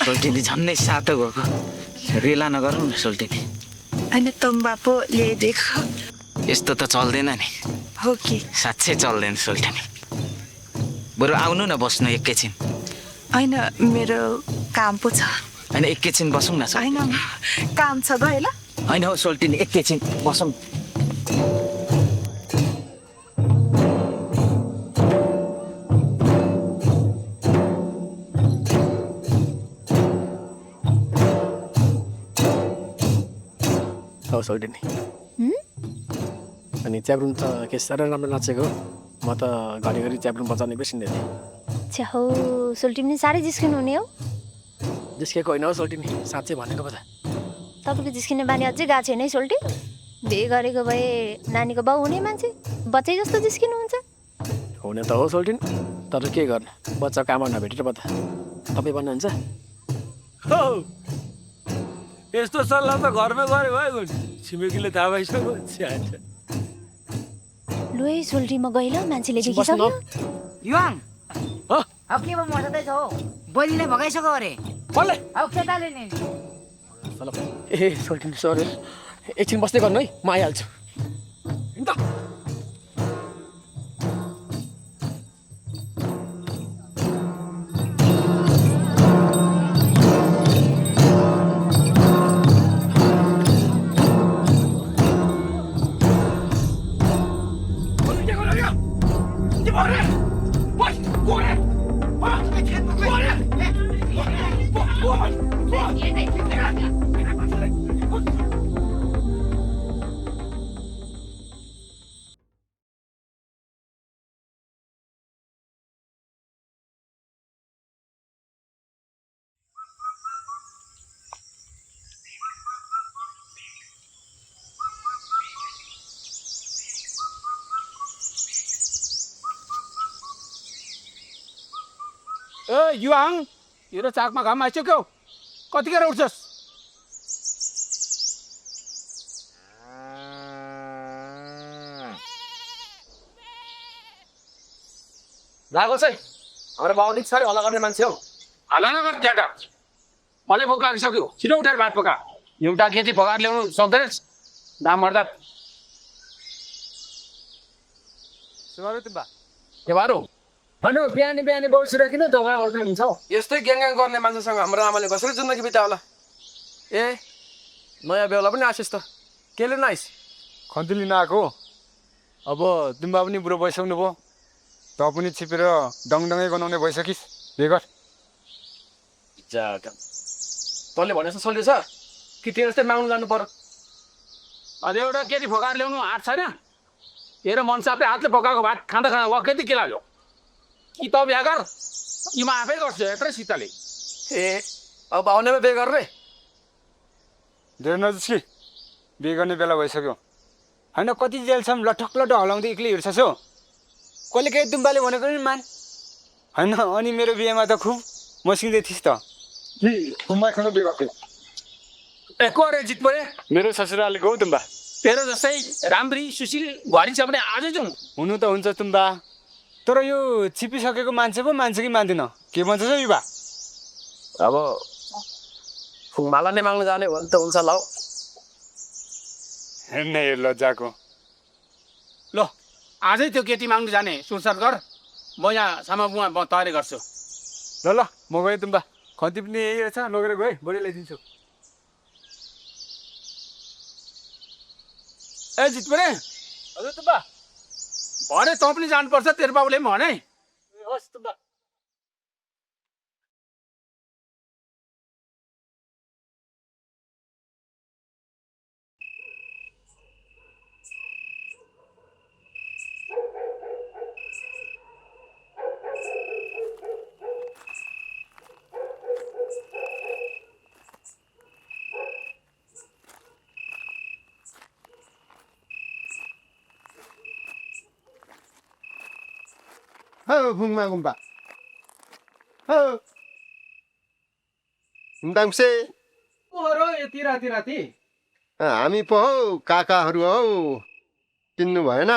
सोल्टिनी झन्नै सातो गएको रिला नगरौँ न सोल्टिनी। होइन तम्बा पो ल्याइदिएको। यस्तो त चल्दैन नि। हो कि? साँच्चै चल्दैन सोल्टिनी। बरु आउनु न बस्नु एकैछिन। होइन मेरो काम पो छ। होइन एकैछिन बसौँ न। होइन काम छ गयो ल। होइन हौ सोल्टिनी एकैछिन बसौँ। हौ सोल्टिनी अनि च्याब्रुन त के साह्रै राम्रो नाचेको हो। म त घरिघरि च्याब्रुन बजाउने बेसिन्दै थिएँ। छ्या हौ सोल्टिनी साह्रै जिस्किनु हुने हो। जिस्केको होइन हौ सोल्टिनी, साँच्चै भनेको पो त। तपाईँको जिस्किने बानी अझै गएको छैन है सोल्टी। बिहे गरेको भए नानीको बाउ हुने मान्छे बच्चै जस्तो जिस्किनुहुन्छ। हुने त हो सोल्टिनी, तर के गर्ने, बच्चाको आमा नभेटेर पो त। तपाईँ भन्नुहुन्छ? हौ यस्तो सल्लाह त घरमै गरे भयो नि, छिमेकीले थाहा भइसक्यो। लु है सोल्टी म गएँ ल, मान्छेले देखिसक्यो। युवाङ अब के मर्दैछ हो? बहिनीले भगाइसक्यो अरे। कसले? अब केटाले नि। ए सोल्टिनी सरी, एकछिन बस्दै गर्नु है, म आइहाल्छु। ए युवाङ, हेर चाकमा घाम आइसक्यो, कतिखेर उठ्छस्? लागो चाहिँ हाम्रो बाउ निक साह्रै हल्ला गर्ने मान्छे हौ। हल्ला नगर ज्यादा, मलाई भोक लागिसक्यो, छिटो उठेर भात पका। एउटा केटी पकाएर ल्याउनु सक्दैनस्? दाम मर्दा के बारो भन्नु बिहानी बिहानी बसिरहेको किन ढोका अर्कै हुन्छ हौ? यस्तै ग्याङ गर्ने मान्छेसँग हाम्रो आमाले कसरी जिन्दगी बिता होला? ए नयाँ बेहुला पनि आशिष त के लिन आइस? खन्ती लिन आएको। अब तुम्बा पनि बुढो भइसक्नु भयो, त पनि छिपेर डङडङै गनाउने भइसकिस्, बेगर। तँले भने जस्तो चल्दैछ कि तेरो जस्तै माग्नु जानु पर्यो? अनि एउटा केटी पकाएर ल्याउनु आँट छैन? हेर मनसापले हातले पकाएको भात खाँदा खाँदा वाक्कै के लाग्यो? कि त बिहा गर, कि म आफै गर्छु यत्रै शीतले। ए अब आउनेमा बिहे गर्ने? धेरै नजिस्की, बिहे गर्ने बेला भइसक्यो। होइन कति जेलसम्म लटक लटक हलाउँदै एक्लै हिँड्छस् हो? कसले केही तुम्बाले भनेको नि मान होइन। अनि मेरो बिहेमा त खुब मस्किँदै थिइस् त। ए को रे जित परे? मेरो ससुरालीको हौ तुम्बा। तेरो जस्तै राम्री सुशील घरी छ भने आजै जाउँ। हुनु त हुन्छ तुम्बा, तर यो छिपिसकेको मान्छे पो मान्छ कि मान्दैन, के भन्छस् हौ युवा? अब फुङमाला नै माग्नु जाने भने त हुन्छ ल। हेर्ने हेर लज्जाको। ल आजै त्यो केटी माग्नु जाने सुरसार गर, म यहाँ सामाबुमा तयारी गर्छु। ल ल म गएँ तुम्बा, खन्ती पनि यही रहेछ, लगेर गएँ, बढी ल्याइदिन्छु। ए जित परे, हजुर तुम्बा। भरे तँ पनि जानुपर्छ, तेरो बाबुले पनि भने। हस् तुम्बा। Hơ phung mang cùng bà. Hơ. Ndang se. ओरो यति राति राति हामी पो हौ काकाहरू हौ, चिन्नु भएन?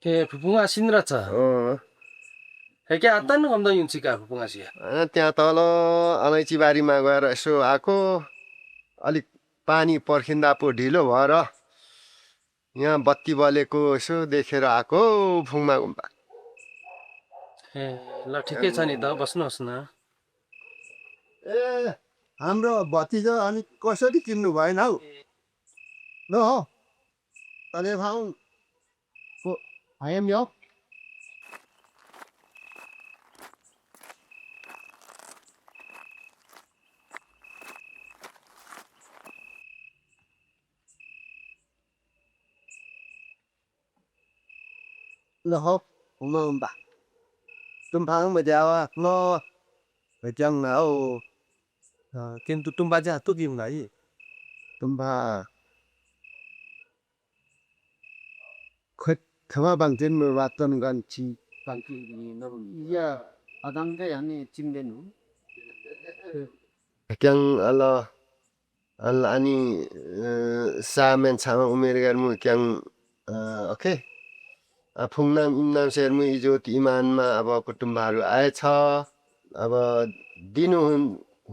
ए फुपुङा सिन्द्रा छ हे के आता न गम्दा युन चिका फुपुङा सिया त्यहाँ तल अलैँची बारीमा गएर यसो आएको अलिक पानी पर्खिँदा पो ढिलो भएर यहाँ बत्ती बलेको यसो देखेर आएको फुङमा गुम्बा ए ल ठिकै छ नि त बस्नुहोस् न ए हाम्रो भतिजा अनि कसरी किन्नु भएन हौ ल हो तले भाउ आयम यो lo hộp mồm bà tôm phang mà giàu lo phải chăng nào किन्तु तुम्बा चाहिँ हातु किम भाइ tôm pha khuyết thवा bằng trên mười ba tuần gần chi bằng kỳ nó giờ ở đang cái anh chim lên nữa chăng alo al ani sa men sama umer garmu chăng ok फुङनाम इमनाम शेरमु हिजो इमानमा अब कुटुम्बहरू आएछ अब दिनु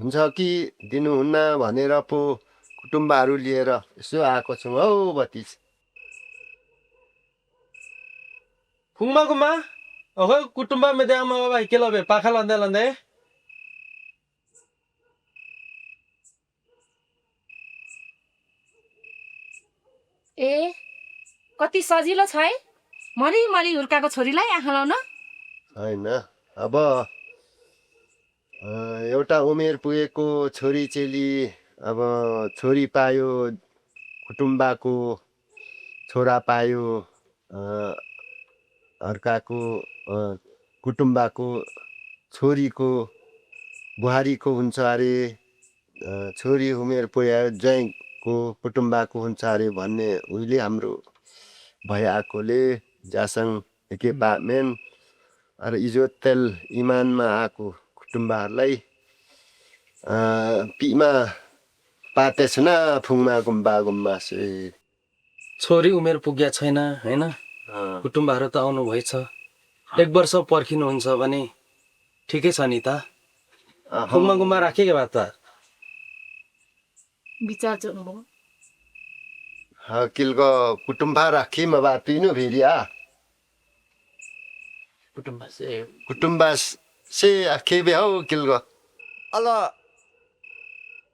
हुन्छ कि दिनुहुन्न भनेर पो कुटुम्बहरू लिएर यसो आएको छौँ हौ भतिज फुङमा गुम्मा ओहो कुटुम्बा मेदे आमा बाबा हिकेला बे पाखा लन्दै लन्दै ए कति सजिलो छ है मली हुर्काको छोरीलाई आँखा लाउन होइन अब एउटा उमेर पुगेको छोरी चेली अब छोरी पायो कुटुम्बाको छोरा पायो अर्काको कुटुम्बाको छोरीको बुहारीको हुन्छ अरे छोरी उमेर पुग्यो ज्वाइँको कुटुम्बाको हुन्छ अरे भन्ने उहिले हाम्रो भइआएकोले जासङ के बामेन अरे इज्जत तेल इमानमा आएको कुटुम्बाहरूलाई पिमा पातेछ न फुङमा गुम्बा से छोरी उमेर पुग्या छैन हैन कुटुम्बहरू त आउनु भएछ एक वर्ष पर्खिनुहुन्छ भने ठिकै छ नि त फुङमा गुम्बा राखे के बात त विचार चल्नु किलको कुटुम्बा राखी म बापिनु भेरिया कुटुम्बा से आखेबे हौ किलको अला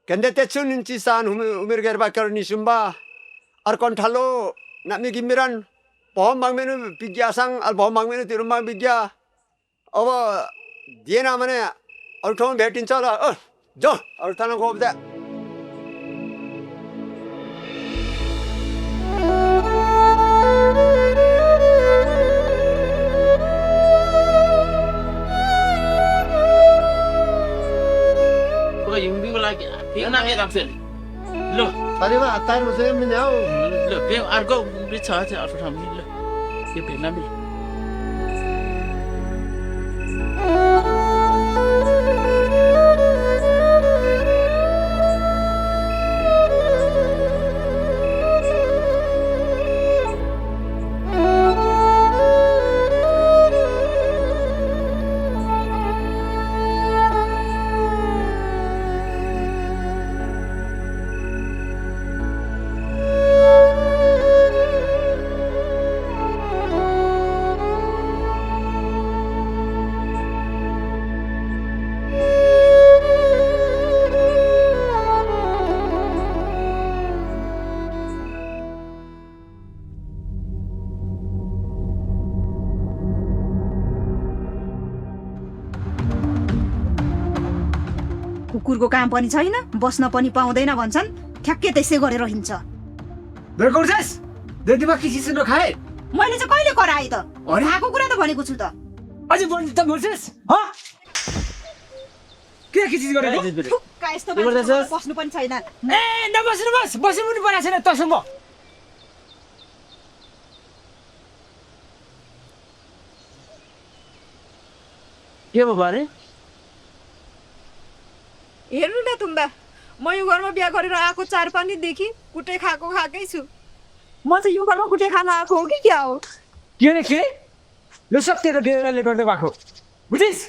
कंदे तेचु निंची सान उमेर गेरबा करनी सुम्बा अर कंठालो नामी गिमिरन पहम मांगमेनु पिग्यासंग अल पहम मांगमेनु तिरुमा बिग्या अब दिएन भने अरु ठाउँ भेटिन्छ ल जो अरु ठाउँ गफ Lo, tadi mah atar saya menyau. lo, biar argo bisa aja aku kami lo, dia benar ni. कुकुरको काम पनि छैन बस्न पनि पाउँदैन भन्छन् ठ्याक्कै त्यसै गरेर हिँड्छ बेरकोर्सेस देदीमा के चिज नखाए मैले चाहिँ कहिले कराए त खाएको कुरा त भनेको छु त अझै बोल्नु त मोर्सेस ह के चिज गरेको ठुक्का यस्तो बस्नु पनि छैन ए नबस्नु बस्नु पनि परेको छैन तसँग के भयो भने हेर्नु न तुम्बा म यो घरमा बिहा गरेर आएको 4-5 दिनदेखि कुटे खाएकै छु म चाहिँ यो घरमा कुटे खान आएको हो कि क्या हो के ल सब तेरो बेहोराले गर्दै भएको बुझिस्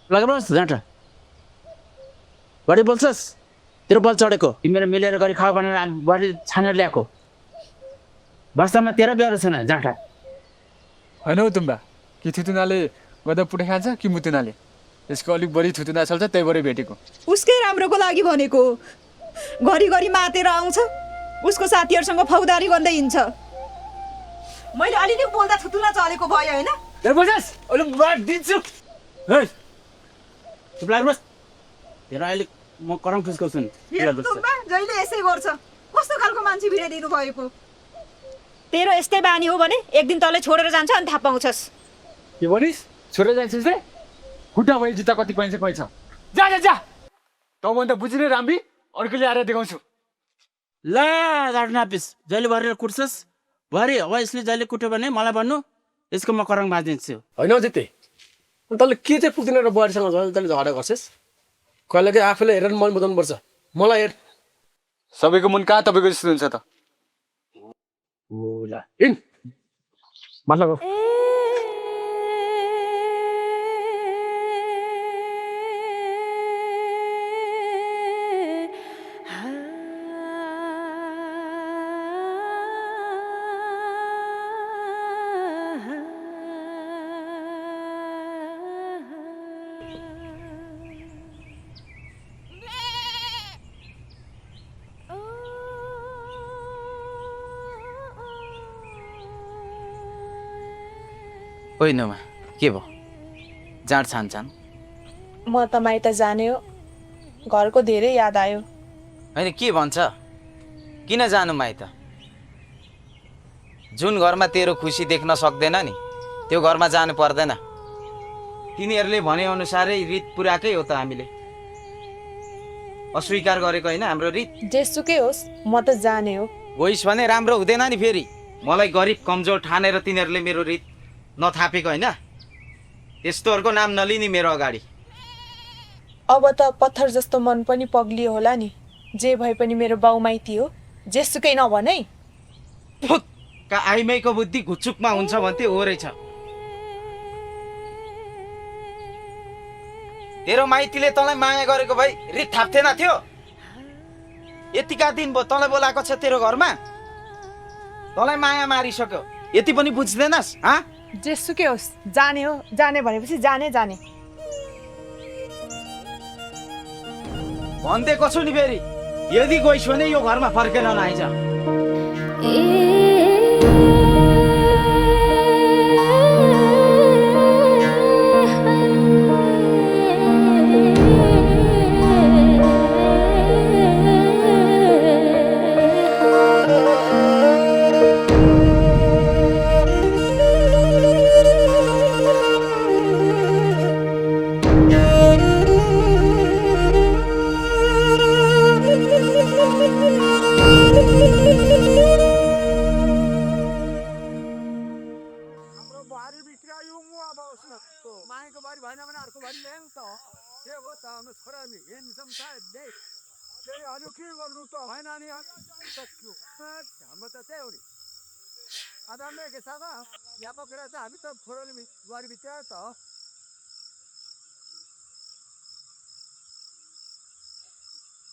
लगाउनुहोस् जाँटा बढी बोल्छस् तेरो बल चढेको तिमीले मिलेर गरी खाऊ भनेर बढी छानेर ल्याएको वास्तवमा तेरो बेहोरा छैन जाँटा होइन हौ तुम्बा कि थुतुनाले गर्दा पुटे खान्छ कि मुतुनाले यसको अलिक बढी थुतुना चल्छ त्यही भएर भेटेको उसकै राम्रोको लागि भनेको घरिघरि मातेर आउँछ उसको साथीहरूसँग फौदारी गर्दै हिँड्छ मैले अलिअलि बोल्दा थुतुना चलेको भयो होइन तेरो बोल्छस् अहिले बात दिन्छु हे चुप लाग्नुहोस् तेरो अहिले म करम फुस्काउँछु नि तुम्बा जहिले यसै गर्छ कस्तो खालको मान्छे भिडाइदिनु भएको तेरो यस्तै बानी हो भने एक दिन तँलाई छोडेर जान्छ अनि थाहा पाउँछस् के भनिस् छोडेर जान्छस् रे खुट्टा भयो जुत्ता कति पाइन्छ पैसा जा जा जा तँभन्दा बुझिने राम्री अर्कोले आएर देखाउँछु ल गाड नापिस जहिले भरेर कुट्छस् भरे अब यसले जहिले कुट्यो भने मलाई भन्नु यसको म करङ बाजिदिन्छु होइन हौ जिते तँले के चाहिँ पुग्दैन र बुहारीसँग तैँले झगडा गर्छस् कहिले काहीँ आफूले हेरेर मन बुझाउनुपर्छ मलाई हेर सबैको मन कहाँ तपाईँको जस्तो हुन्छ त ल हिँड मतलब होइन मा के भयो जाँड छान्छान म त माइत जाने हो घरको धेरै याद आयो होइन के भन्छ किन जानु माइत जुन घरमा तेरो खुसी देख्न सक्दैन नि त्यो घरमा जानु पर्दैन तिनीहरूले भने अनुसारै रित पुराकै हो त हामीले अस्वीकार गरेको होइन हाम्रो रित जेसुकै होस् म त जाने हो होइस् भने राम्रो हुँदैन नि फेरि मलाई गरिब कमजोर ठानेर तिनीहरूले मेरो रित नथापेको होइन त्यस्तोहरूको नाम नलिने मेरो अगाडि अब त पत्थर जस्तो मन पनि पग्लियो होला नि जे भए पनि मेरो बाउ माइती हो जेसुकै नभन है का आइमाईको बुद्धि घुचुकमा हुन्छ भन्थे हो रहेछ तेरो माइतीले तँलाई माया गरेको भए रित थाप्थेन थियो यतिका दिन भयो तँलाई बोलाएको छ तेरो घरमा तँलाई माया मारिसक्यो यति पनि बुझ्दैनस् हाँ जेसुकै होस् जाने हो जाने भनेपछि जाने जाने भनिदिएको छु नि फेरि यदि गइस् भने यो घरमा फर्केर नआइज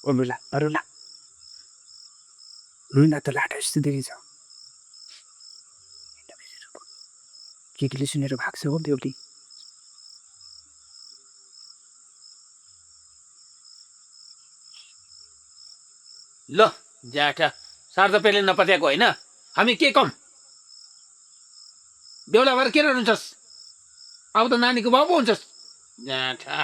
ओमुला अरुला रुना त लाटा जस्तो देखिन्छ केटीले सुनेर भाग्छ हो बेहुली ल ज्याठा सार्दा पहिले नपत्याएको होइन हामी के कम बेहुला भएर के रहन्छस् अब त नानीको बाउ पो हुन्छस् ज्याठा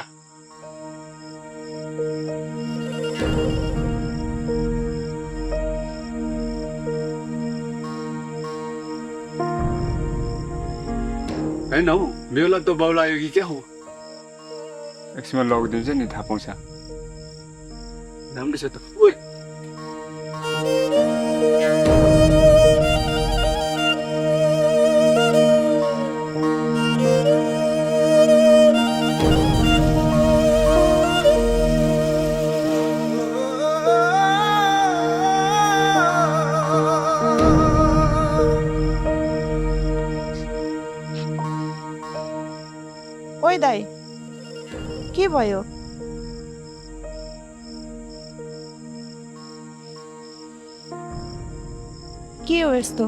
होइन हौ बेहुला त बाउ लाग्यो कि क्या हो एकछिनमा लगिदिन्छ नि थाहा पाउँछ राम्रो छ त के भयो? के हो यस्तो?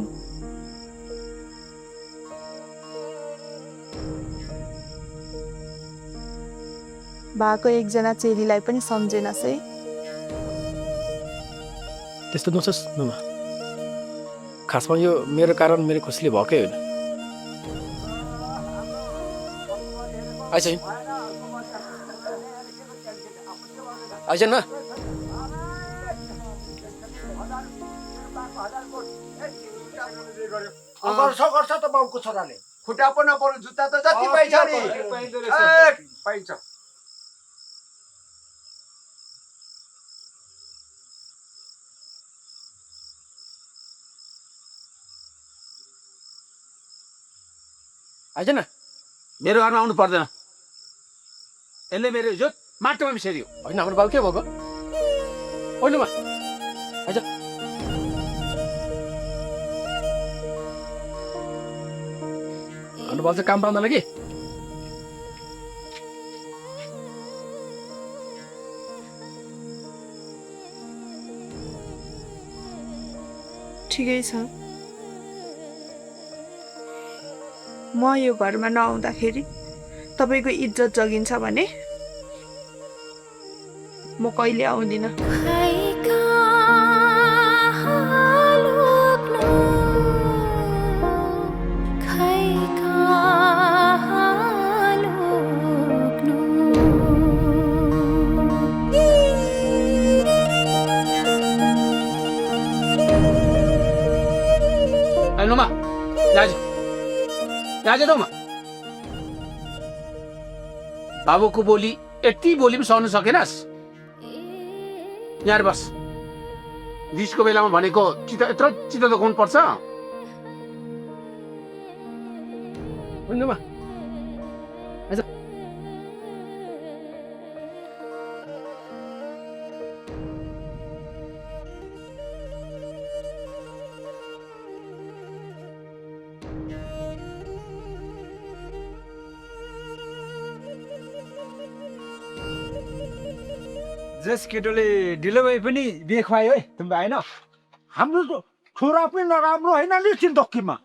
भएको एकजना चेलीलाई पनि सम्झेनस् है। त्यस्तो नसोच नुमा, खासमा यो मेरो कारण मेरो खुसीले भएकै होइन। आइछन् न गर्छ त बाउको छोराले खुट्टा पो नपर्नु जुत्ता त जति पाइन्छ नि पाइन्छ। आइज न, मेरो घरमा आउनु पर्दैन। यसले मेरो इज्जत माटोमा मिसाइदियो। होइन हाम्रो बाउ के भएको होइन मा आइज हाम्रो बाउ चाहिँ काम पाउँदैन कि। ठिकै छ, म यो घरमा नआउँदाखेरि तपाईँको इज्जत जगिन्छ भने म कहिले आउँदिनँ। नुमा राजा दो बाबुको बोली यति बोली पनि सहनु सकेनस्? यहाँ बस, रिसको बेलामा भनेको चित्त यत्रो चित्त दुखाउनु पर्छ? जस केटोले ढिलो भए पनि बिहे खुवायो है तिम्रो आएन। हाम्रो छोरा पनि नराम्रो होइन नि चिन्तकीमा।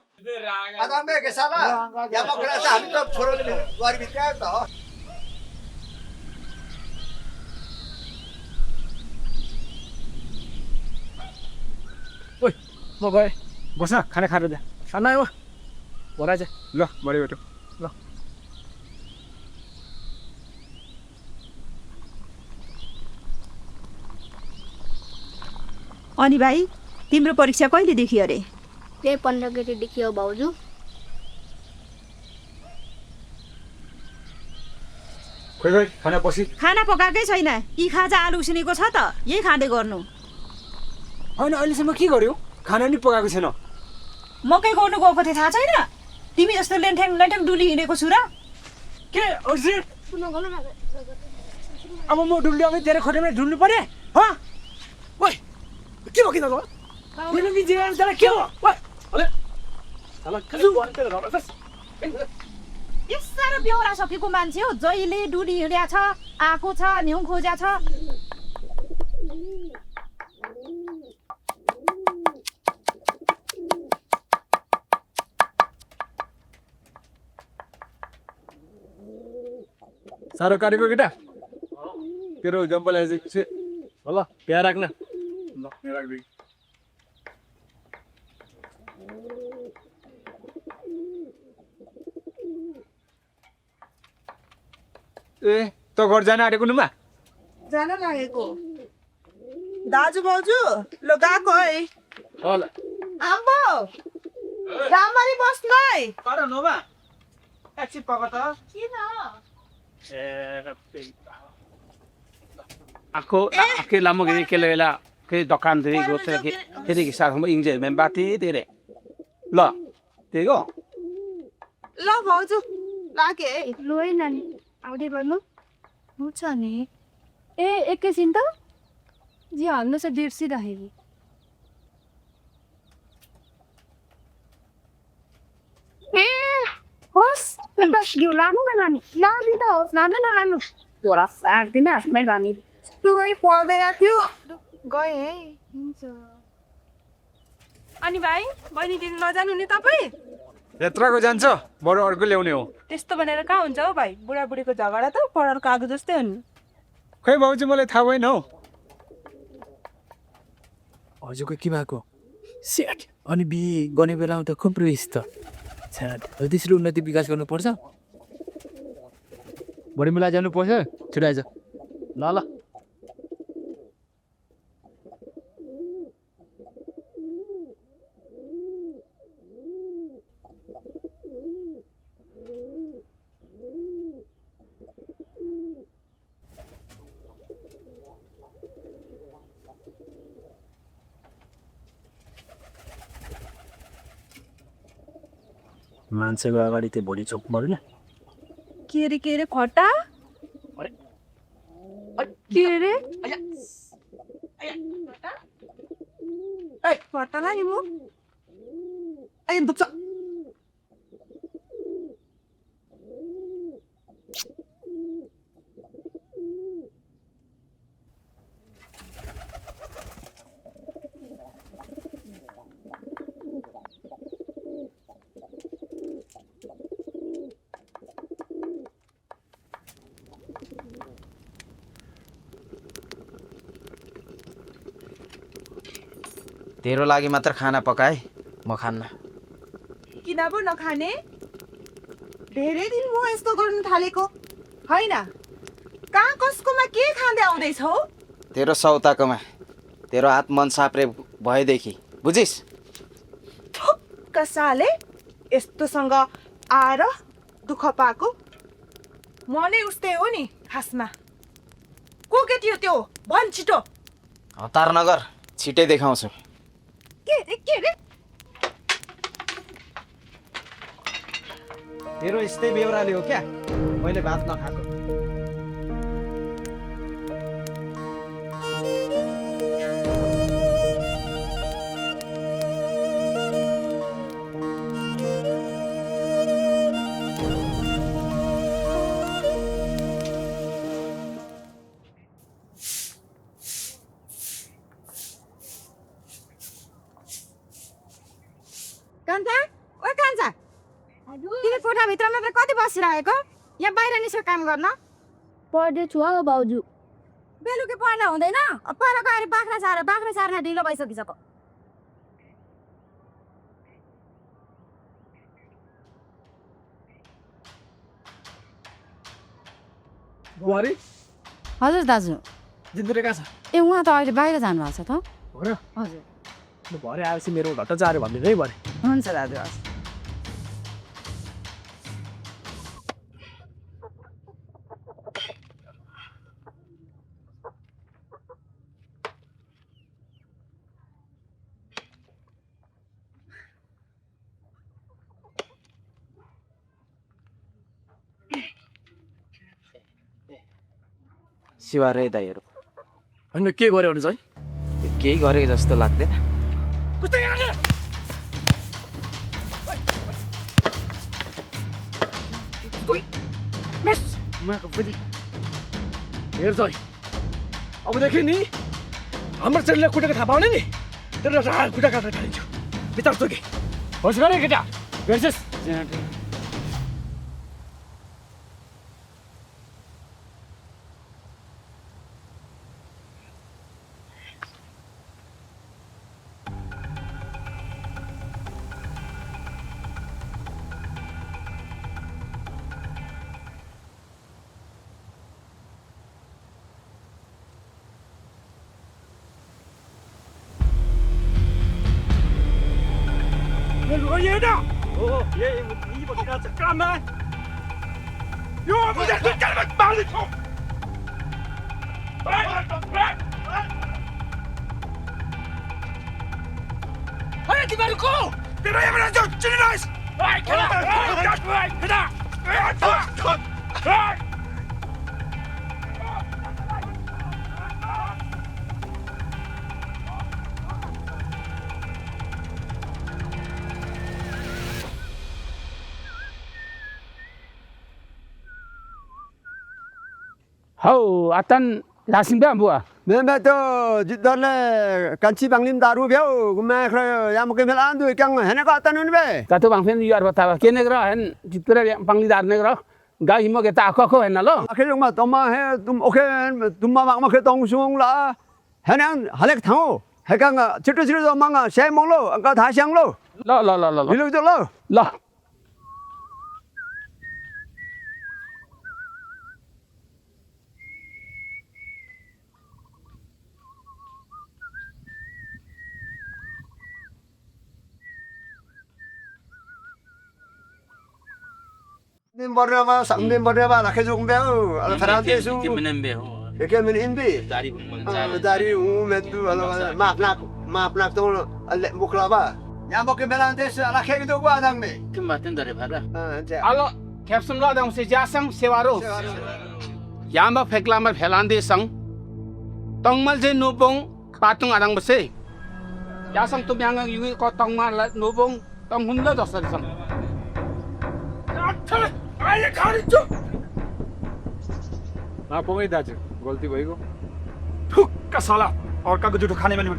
ओइ म गएँ, बस न खाना खाएर जा। खाना आयो भराइ जा। ल बढी बेटो ल। अनि भाइ तिम्रो परीक्षा कहिलेदेखि अरे? त्यही 15 गतेदेखि हो भाउजू। खोइ खोइ खाना पछि। खाना पकाएकै छैन, यी खाजा आलु उसिनेको छ त यही खाँदै गर्नु। होइन अहिलेसम्म के गर्यो? खाना नि पकाएको छैन। मकै गर्नु गएको थिएँ थाहा छैन? तिमी जस्तो लेन्ठ्याङ लेन्ठ्याङ डुली हिँडेको छु र? के अब म डुल्ली अघि तेरो खोटेमा ढुल्नु पर्यो? हँ ओइ के भयो किन मेरो बिजुली जरा के हो? साह्रो बेहोरा सकेको मान्छे हो, जहिले डुली हिँड्या छ, आएको छ, न्यु खोज्या छ। साह्रो काटेको केटा तेरो जम्पल आइसकेपछि ल प्यार राख्न। ल प्यार राख्दै ए त घर जान आँटेको नुमा? जान लागेको। दाजु भाउजू ल गएको है। आम्बो रामरी बस्नु है। पर नोमा एकछिन पक त। किन? Aku lama gini kelela ke dokan diri gue tuh lagi jadi kisah sama Inggris membati diri. Lah, tega. ल भाउजू लागे। लोइ नानी आउँदै गर्नु हुन्छ नि। ए एकैछिन त जी हाल्नु छ बिर्सिरहेको। ए होस् बस यो लानु न नानी। लानु त होस्, लानु न लानु। तोरा साट्दिन आफ्नै रानी लुगै पर्दैन थियो गएँ है अनि भाइ बहिनी दिदी नजानु नि तपाईँ यत्रोको जान्छ बरु अर्को ल्याउने हो त्यस्तो भनेर कहाँ हुन्छ हौ भाइ बुढाबुढीको झगडा त पढारको आगो जस्तै हो नि खै भाउजू मलाई थाहा भएन हौ हजुरको के भएको सेट अनि बिहे गर्ने बेलामा त कम्प्रोमाइज त छ्याट त्यसरी उन्नति विकास गर्नुपर्छ बढी मिला जानु पर्छ छिटो आइज ल ल मान्छेको अगाडि त्यो भोलि चोक पर्दैन के अरे खट्टा के अरे खट्टा नि म दुख्छ तेरो लागि मात्र खाना पकाए म खान्न किन पो नखाने धेरै दिन म यस्तो गर्नु थालेको होइन कहाँ कसकोमा के खाँदै आउँदैछौ तेरो सौताकोमा तेरो हात मन साप्रे भएदेखि बुझिस् कसाले यस्तोसँग आएर दुःख पाएको म नै उस्तै हो नि खासमा को केटी हो त्यो भन् छिटो हतार नगर छिटै देखाउँछु के अरे तेरो यस्तै बेहोराले हो क्या मैले भात नखाएको तिमी कोठाभित्रमा त कति बसिरहेको यहाँ बाहिर निस्केर काम गर्न पढ्दैछु हौ भाउजू बेलुकी पढ्न हुँदैन पर गएर बाख्रा सार्न ढिलो भइसकिसक्यो बुहारी हजुर दाजु जिन्दगी कहाँ छ ए उहाँ त अहिले बाहिर जानुभएको छ त हो र हजुर भरे आएपछि मेरो घट्टा चाऱ्यो भनिदिनु है भरे हुन्छ दाजु हस् शिवा रे दाइहरू होइन के गर्यो भने चाहिँ केही गरेको जस्तो लाग्दैन हेर चाहिँ अबदेखि नि हाम्रो शरीरले खुट्टाको थाहा पाउने नि तेरो खुट्टा काटेर खाइदिन्छु बिचार चोके होस् गरे केटा हेर्छस् ये的，哦，也你不给他这干嘛？哟，不是，你干嘛把你冲？哎，你把你搞，别让别人就进来！哎，看他，看他，哎！ hau atan lasing ba bua Memang tu jidorle kanci banglim daru biau, gumai kau yang mungkin melan tu ikan hendak kau tanun be. katu bang fen yuar batawa kene gra hen jitura pangli dar ne gra ga himo ke ta ko hen lo Akhir rumah toma he tum okay tumma mak ke tong sung la. Henang halek thau. Hekang citu-citu tu manga saya mong lo, engkau dah siang lo. lo Bilu tu lo. lo Nim bornama sang nim bornama nak kezung biau. Al Ferrante su. Menembe. Eke men inbi. Dari Dari metu al maaf nak tu al bukla ba. Yang mungkin melan tu al kek tu gua dang me. Kembatin dari pada. alo capsum la dang se jasang sewaro yamba phekla ma phelande sang tongmal je nubong patung arang bese jasang tu yang yungi ko tongmal nubong tong humla dasar sang आइए खाली चुप ना पोंगे दाजु गल्ती भइगयो ठुक्क साला अर्काको जुठो खाने माने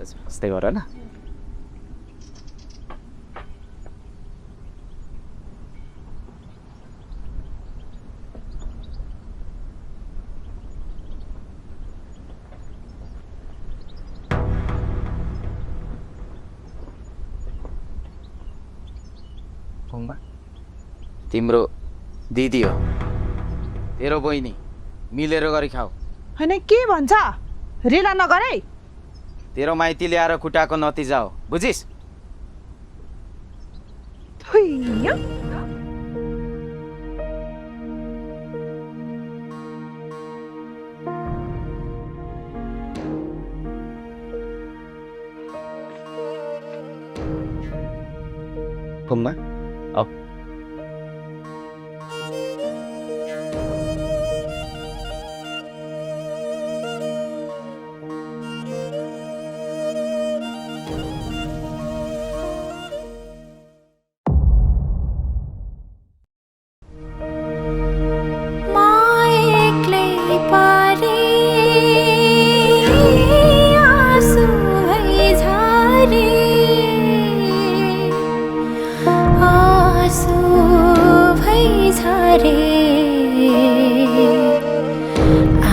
यस्तै गर न तिम्रो दिदी हो तेरो बहिनी मिलेर गरी खाऊ होइन के भन्छ रिला नगरे तेरो माइती ल्याएर खुट्टाको नतिजा हो बुझिस थुइयो पुम्मा आऊ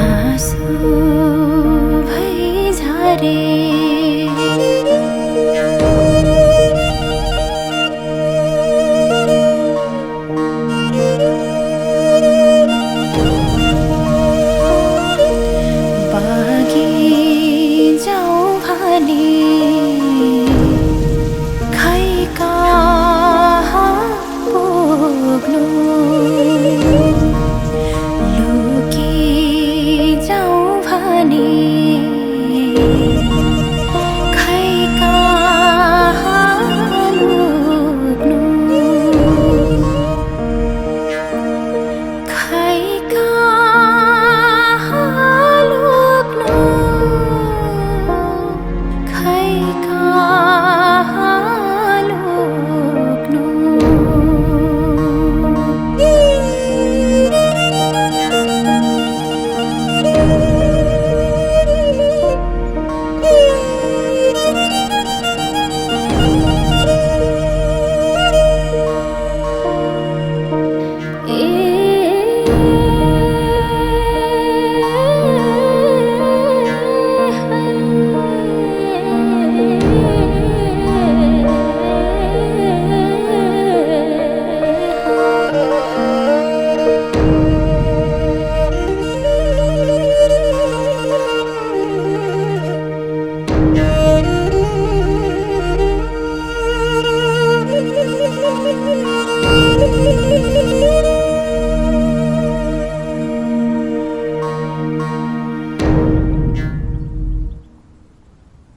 आँसु भई झरे